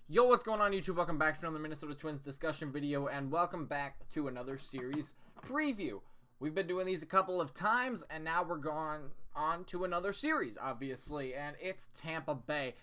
Yo, what's going on YouTube? Welcome back to another Minnesota Twins discussion video, and welcome back to another series preview. We've been doing these a couple of times, and now we're going on to another series, obviously, and it's Tampa Bay.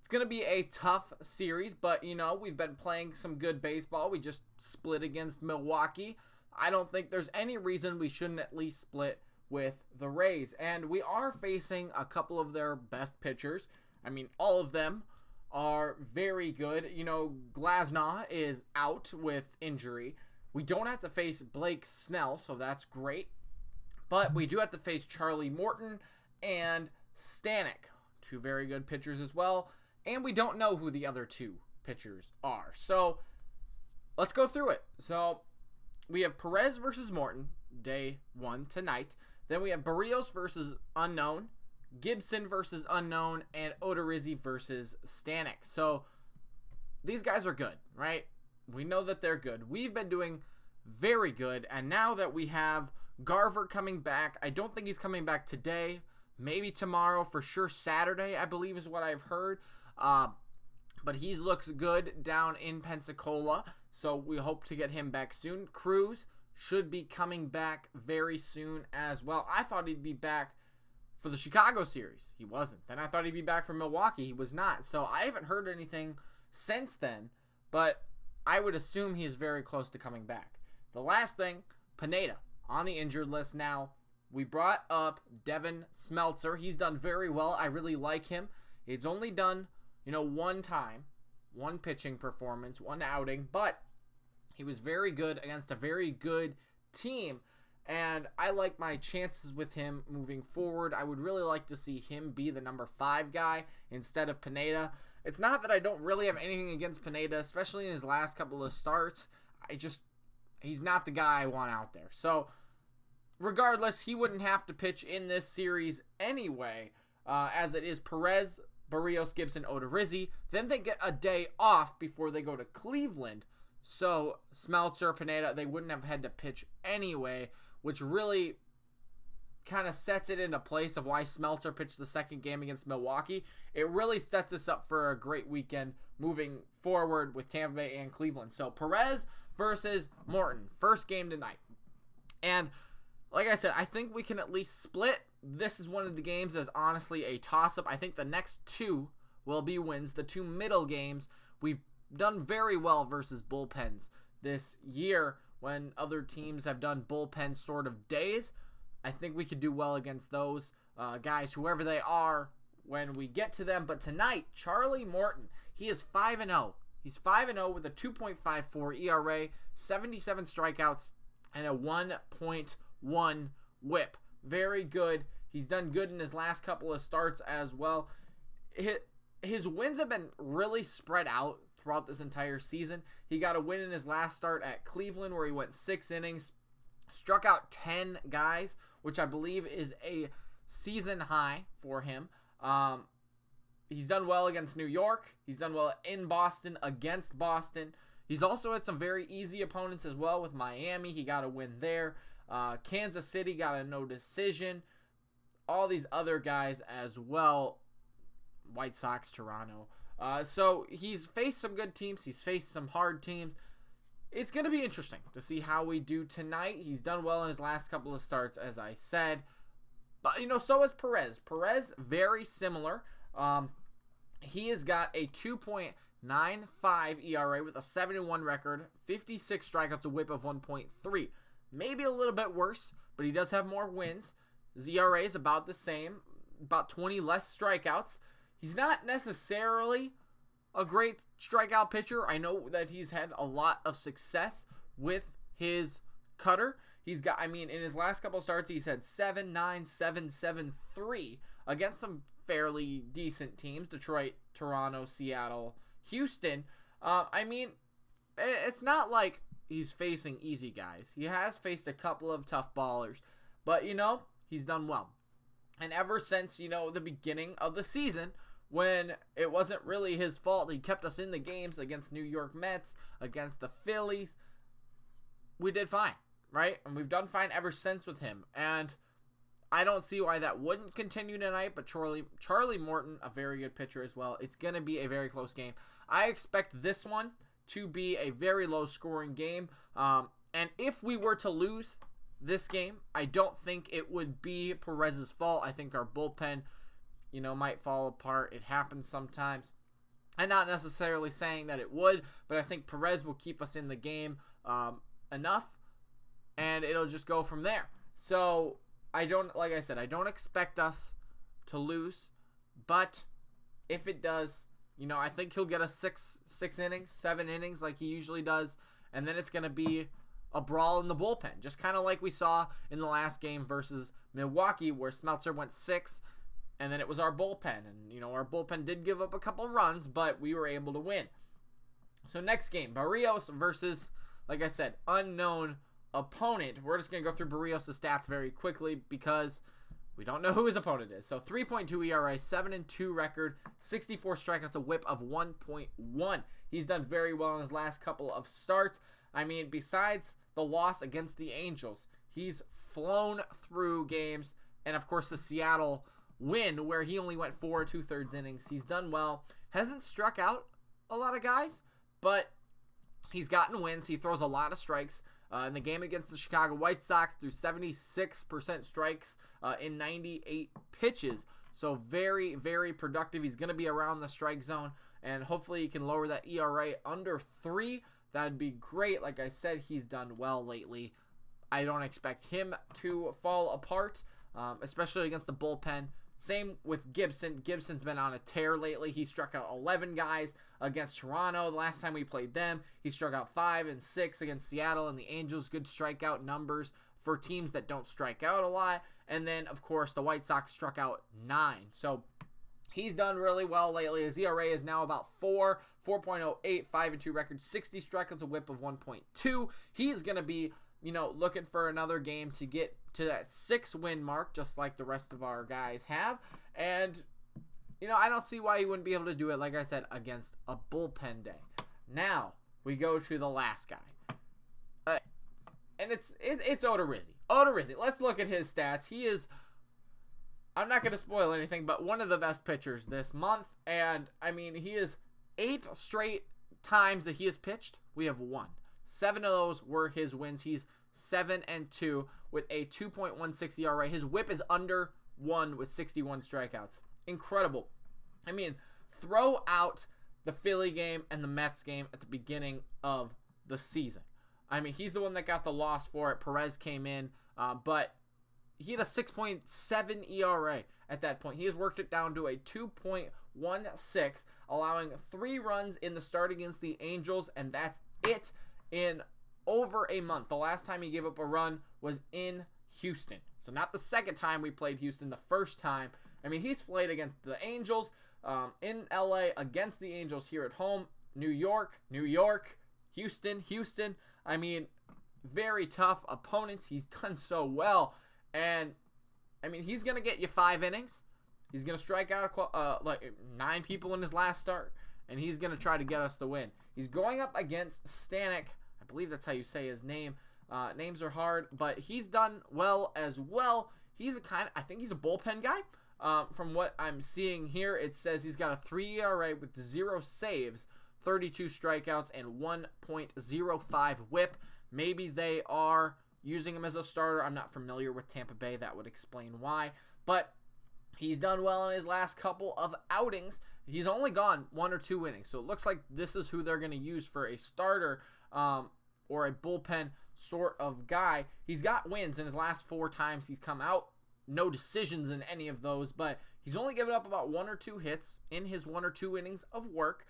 It's going to be a tough series, but, you know, we've been playing some good baseball. We just split against Milwaukee. I don't think there's any reason we shouldn't at least split with the Rays, and we are facing a couple of their best pitchers. I mean, all of them are very good. You know, Glasnow is out with injury. We don't have to face Blake Snell, so that's great. But we do have to face Charlie Morton and Stanek, two very good pitchers as well. And we don't know who the other two pitchers are. So let's go through it. So we have Perez versus Morton, day one tonight. Then we have Berrios versus unknown, Gibson versus unknown, and Odorizzi versus Stanek. So these guys are good, right? We know that they're good. We've been doing very good, and now that we have Garver coming back, I don't think he's coming back today, maybe tomorrow, for sure Saturday, I believe is what I've heard. But he's looked good down in Pensacola, so we hope to get him back soon. Cruz should be coming back very soon as well. I thought he'd be back for the Chicago series. He wasn't. Then I thought he'd be back for Milwaukee. He was not. So I haven't heard anything since then, but I would assume he is very close to coming back. The last thing, Pineda on the injured list now. We brought up Devin Smeltzer. He's done very well. I really like him. He's only done, one time, one pitching performance, one outing, but he was very good against a very good team. And I like my chances with him moving forward. I would really like to see him be the number 5 guy instead of Pineda. It's not that I don't really have anything against Pineda, especially in his last couple of starts. He's not the guy I want out there. So, regardless, he wouldn't have to pitch in this series anyway, as it is Perez, Berrios, Gibson, Odorizzi. Then they get a day off before they go to Cleveland. So, Smeltzer, Pineda, they wouldn't have had to pitch anyway, which really kind of sets it into place of why Smeltzer pitched the second game against Milwaukee. It really sets us up for a great weekend moving forward with Tampa Bay and Cleveland. So, Perez versus Morton, first game tonight. And, like I said, I think we can at least split. This is one of the games that's honestly a toss-up. I think the next two will be wins. The two middle games, we've done very well versus bullpens this year when other teams have done bullpen sort of days. I think we could do well against those guys, whoever they are, when we get to them. But tonight, Charlie Morton, he is 5-0. He's 5-0 with a 2.54 ERA, 77 strikeouts, and a 1.1 whip. Very good. He's done good in his last couple of starts as well. His wins have been really spread out throughout this entire season. He got a win in his last start at Cleveland where he went 6 innings, struck out 10 guys, which I believe is a season high for him. He's done well against New York. He's done well in Boston, against Boston. He's also had some very easy opponents as well with Miami. He got a win there. Kansas City got a no decision. All these other guys as well. White Sox, Toronto. So he's faced some good teams. He's faced some hard teams. It's going to be interesting to see how we do tonight. He's done well in his last couple of starts, as I said. But, so is Perez. Perez, very similar. He has got a 2.95 ERA with a 7-1 record, 56 strikeouts, a whip of 1.3. Maybe a little bit worse, but he does have more wins. His ERA is about the same, about 20 less strikeouts. He's not necessarily a great strikeout pitcher. I know that he's had a lot of success with his cutter. He's got, in his last couple starts, he's had 7, 9, 7, 7, 3 against some fairly decent teams. Detroit, Toronto, Seattle, Houston. It's not like he's facing easy guys. He has faced a couple of tough ballers. But, he's done well. And ever since, the beginning of the season, when it wasn't really his fault, he kept us in the games against New York Mets, against the Phillies, we did fine, right? And we've done fine ever since with him. And I don't see why that wouldn't continue tonight, but Charlie Morton, a very good pitcher as well. It's going to be a very close game. I expect this one to be a very low-scoring game. And if we were to lose this game, I don't think it would be Perez's fault. I think our bullpen, might fall apart. It happens sometimes. I'm not necessarily saying that it would, but I think Perez will keep us in the game enough, and it'll just go from there. So like I said, I don't expect us to lose, but if it does, I think he'll get us 7 innings like he usually does, and then it's going to be a brawl in the bullpen, just kind of like we saw in the last game versus Milwaukee, where Smeltzer went 6, and then it was our bullpen, and our bullpen did give up a couple runs, but we were able to win. So next game, Barrios versus, like I said, unknown opponent. We're just going to go through Barrios' stats very quickly because we don't know who his opponent is. So 3.2 ERA, 7-2 record, 64 strikeouts, a whip of 1.1. He's done very well in his last couple of starts. I mean, besides the loss against the Angels, he's flown through games, and of course the Seattle win where he only went 4 2/3 innings. He's done well. Hasn't struck out a lot of guys, but he's gotten wins. He throws a lot of strikes. In the game against the Chicago White Sox, threw 76% strikes in 98 pitches. So very, very productive. He's going to be around the strike zone, and hopefully he can lower that ERA under 3. That'd be great. Like I said, he's done well lately. I don't expect him to fall apart, especially against the bullpen. Same with Gibson. Gibson's been on a tear lately. He struck out 11 guys against Toronto the last time we played them. He struck out 5 and 6 against Seattle and the Angels. Good strikeout numbers for teams that don't strike out a lot. And then, of course, the White Sox struck out 9. So he's done really well lately. His ERA is now about 4.08, 5-2 record, 60 strikeouts, a whip of 1.2. He's going to be, looking for another game to get to that 6-win mark, just like the rest of our guys have. And, I don't see why he wouldn't be able to do it, like I said, against a bullpen day. Now, we go to the last guy. And it's Odorizzi. Odorizzi, let's look at his stats. He is, I'm not going to spoil anything, but one of the best pitchers this month. And, he is 8 straight times that he has pitched, we have won. 7 of those were his wins. He's 7-2 with a 2.16 ERA. His whip is under 1 with 61 strikeouts. Incredible. Throw out the Philly game and the Mets game at the beginning of the season. He's the one that got the loss for it. Perez came in, but he had a 6.7 ERA at that point. He has worked it down to a 2.16, allowing 3 runs in the start against the Angels, and that's it in over a month. The last time he gave up a run was in Houston. So not the second time we played Houston, the first time. He's played against the Angels, in LA, against the Angels here at home, New York, Houston. Very tough opponents. He's done so well. And, he's going to get you 5 innings. He's going to strike out 9 people in his last start. And he's going to try to get us the win. He's going up against Stanek. I believe that's how you say his name. Names are hard, but he's done well as well. I think he's a bullpen guy. From what I'm seeing here, it says he's got a 3 ERA with 0 saves, 32 strikeouts, and 1.05 whip. Maybe they are using him as a starter. I'm not familiar with Tampa Bay. That would explain why. But he's done well in his last couple of outings. He's only gone 1 or 2 innings. So it looks like this is who they're going to use for a starter or a bullpen sort of guy. He's got wins in his last 4 times he's come out. No decisions in any of those, but he's only given up about 1 or 2 hits in his 1 or 2 innings of work.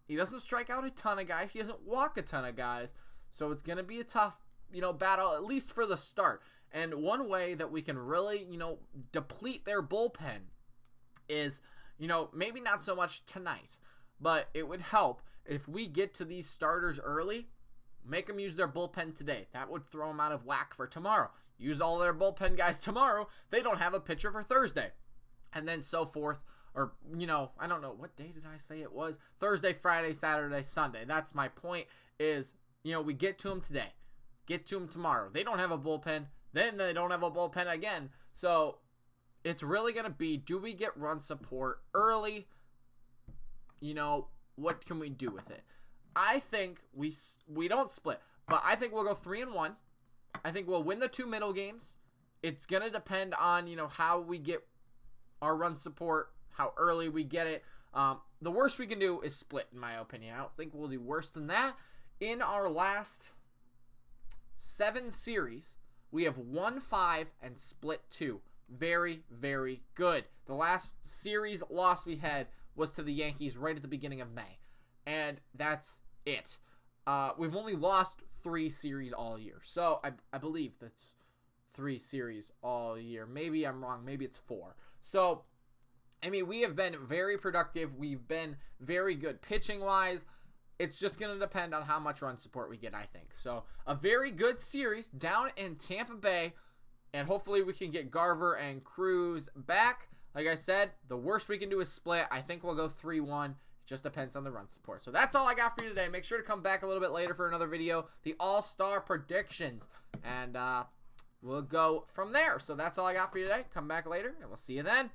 He doesn't strike out a ton of guys. He doesn't walk a ton of guys. So it's going to be a tough, battle, at least for the start. And one way that we can really, deplete their bullpen is, maybe not so much tonight, but it would help if we get to these starters early, make them use their bullpen today. That would throw them out of whack for tomorrow. Use all their bullpen guys tomorrow. They don't have a pitcher for Thursday. And then so forth. Or, I don't know. What day did I say it was? Thursday, Friday, Saturday, Sunday. That's my point is, we get to them today. Get to them tomorrow. They don't have a bullpen. Then they don't have a bullpen again. So it's really going to be, do we get run support early? You know, what can we do with it? I think we don't split, but I think we'll go 3-1. I think we'll win the 2 middle games. It's going to depend on, you know, how we get our run support, how early we get it. The worst we can do is split, in my opinion. I don't think we'll do worse than that. In our last 7 series, we have won 5 and split 2. Very, very good. The last series loss we had was to the Yankees right at the beginning of May. And that's it. We've only lost 3 series all year. So I believe that's 3 series all year. Maybe I'm wrong. Maybe it's 4. So, I mean, we have been very productive. We've been very good pitching-wise. It's just going to depend on how much run support we get, I think. So, a very good series down in Tampa Bay. And hopefully we can get Garver and Cruz back. Like I said, the worst we can do is split. I think we'll go 3-1. It just depends on the run support. So that's all I got for you today. Make sure to come back a little bit later for another video. The All-Star predictions. And we'll go from there. So that's all I got for you today. Come back later, and we'll see you then.